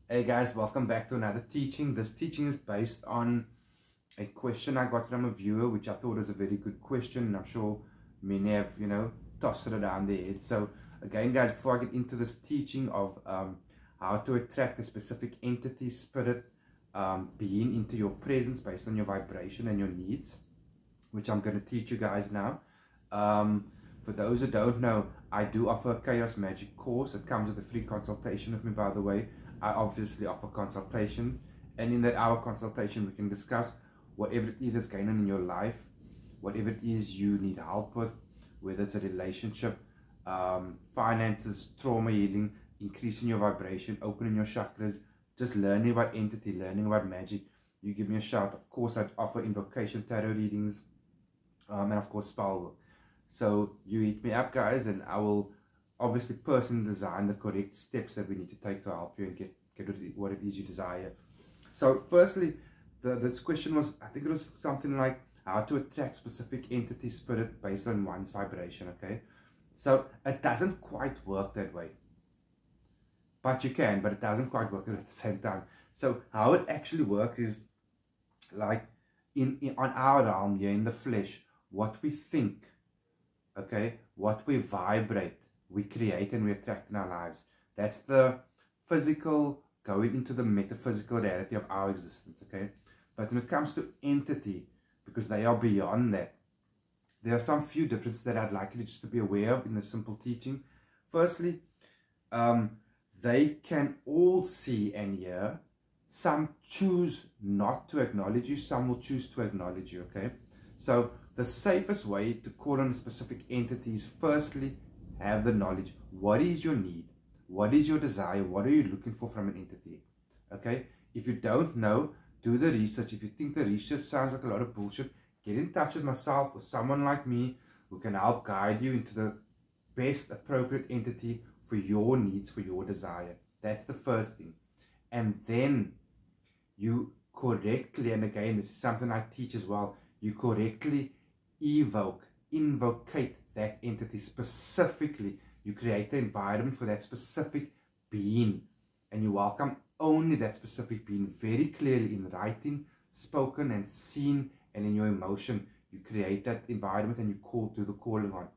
Hey guys, welcome back to another teaching. This teaching is based on a question I got from a viewer, which I thought was a very good question, and I'm sure many have, tossed it around their head. So again, guys, before I get into this teaching of how to attract a specific entity, spirit, being into your presence based on your vibration and your needs, which I'm going to teach you guys now. For those who don't know, I do offer a Chaos Magic course. It comes with a free consultation with me, by the way. I obviously offer consultations, and in that hour consultation we can discuss whatever it is that's going on in your life, whatever it is you need help with, whether it's a relationship, finances, trauma healing, increasing your vibration, opening your chakras, just learning about entity, learning about magic. You give me a shout. Of course, I'd offer invocation tarot readings, and of course spell work. So you hit me up, guys, and I will obviously personally design the correct steps that we need to take to help you and get what it is you desire. So firstly, this question was, I think it was something like how to attract specific entity spirit based on one's vibration. Okay, so it doesn't quite work that way, but you can, but it doesn't quite work at the same time. So how it actually works is like on our realm here in the flesh, what we think, okay, what we vibrate, we create and we attract in our lives. That's the physical going into the metaphysical reality of our existence, okay? But when it comes to entity, because they are beyond that, there are some few differences that I'd like you just to be aware of in this simple teaching. Firstly, they can all see and hear. Some choose not to acknowledge you, some will choose to acknowledge you, okay? So the safest way to call on a specific entity is firstly, have the knowledge. What is your need? What is your desire? What are you looking for from an entity? Okay? If you don't know, do the research. If you think the research sounds like a lot of bullshit, get in touch with myself or someone like me who can help guide you into the best appropriate entity for your needs, for your desire. That's the first thing. And then you correctly, and again, this is something I teach as well, you correctly invocate that entity specifically. You create the environment for that specific being, and you welcome only that specific being very clearly in writing, spoken and seen, and in your emotion. You create that environment and you do the calling on.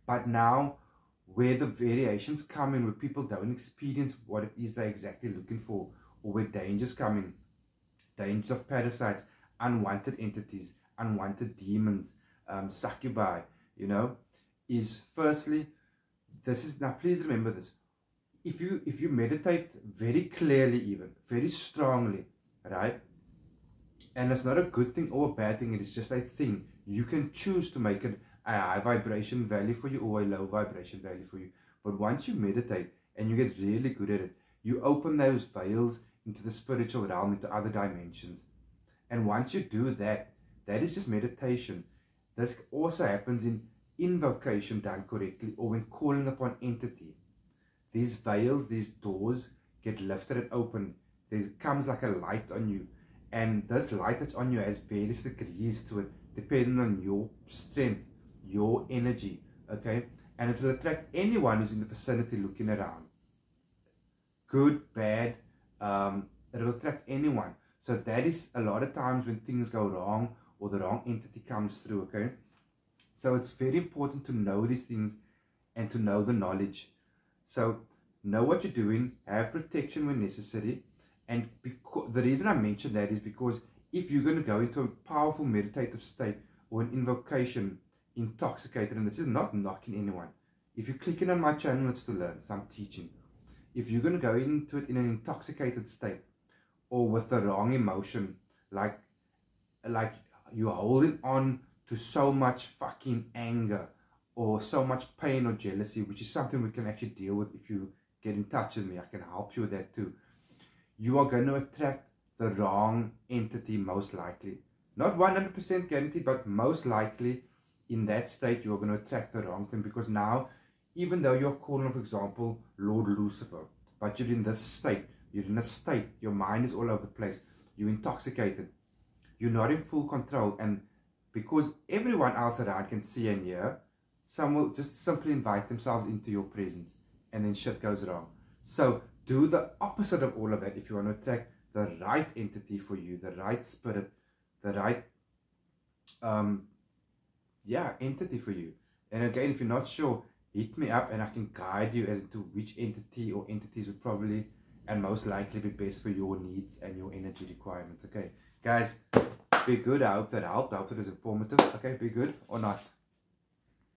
But now, where the variations come in, where people don't experience what it is they're exactly looking for, or where dangers come in, dangers of parasites, unwanted entities, unwanted demons, succubi, is firstly, this is, now please remember this, if you meditate very clearly, even very strongly, right, and it's not a good thing or a bad thing, it is just a thing, you can choose to make it a high vibration value for you or a low vibration value for you. But once you meditate and you get really good at it, you open those veils into the spiritual realm, into other dimensions. And once you do that, that is just meditation. This also happens in invocation done correctly, or when calling upon entity. These veils, these doors get lifted and open. There comes like a light on you. And this light that's on you has various degrees to it, depending on your strength, your energy, okay? And it will attract anyone who's in the vicinity looking around. Good, bad, it will attract anyone. So that is a lot of times when things go wrong or the wrong entity comes through, okay? So it's very important to know these things and to know the knowledge. So know what you're doing, have protection when necessary. And the reason I mention that is because if you're going to go into a powerful meditative state or an invocation intoxicated, and this is not knocking anyone. If you're clicking on my channel, it's to learn some teaching. If you're going to go into it in an intoxicated state or with the wrong emotion, like you're holding on to so much fucking anger or so much pain or jealousy, which is something we can actually deal with. If you get in touch with me, I can help you with that too. You are going to attract the wrong entity most likely. Not 100% guaranteed, but most likely in that state you are going to attract the wrong thing, because now, even though you're calling, for example, Lord Lucifer, but you're in this state, you're in a state, your mind is all over the place, you're intoxicated, you're not in full control, and because everyone else around can see and hear, some will just simply invite themselves into your presence, and then shit goes wrong. So do the opposite of all of that if you want to attract the right entity for you, the right spirit, the right entity for you. And again, if you're not sure, hit me up and I can guide you as to which entity or entities would probably and most likely be best for your needs and your energy requirements. Okay, guys, be good. I hope that helped. I hope it was informative. Okay, be good or not.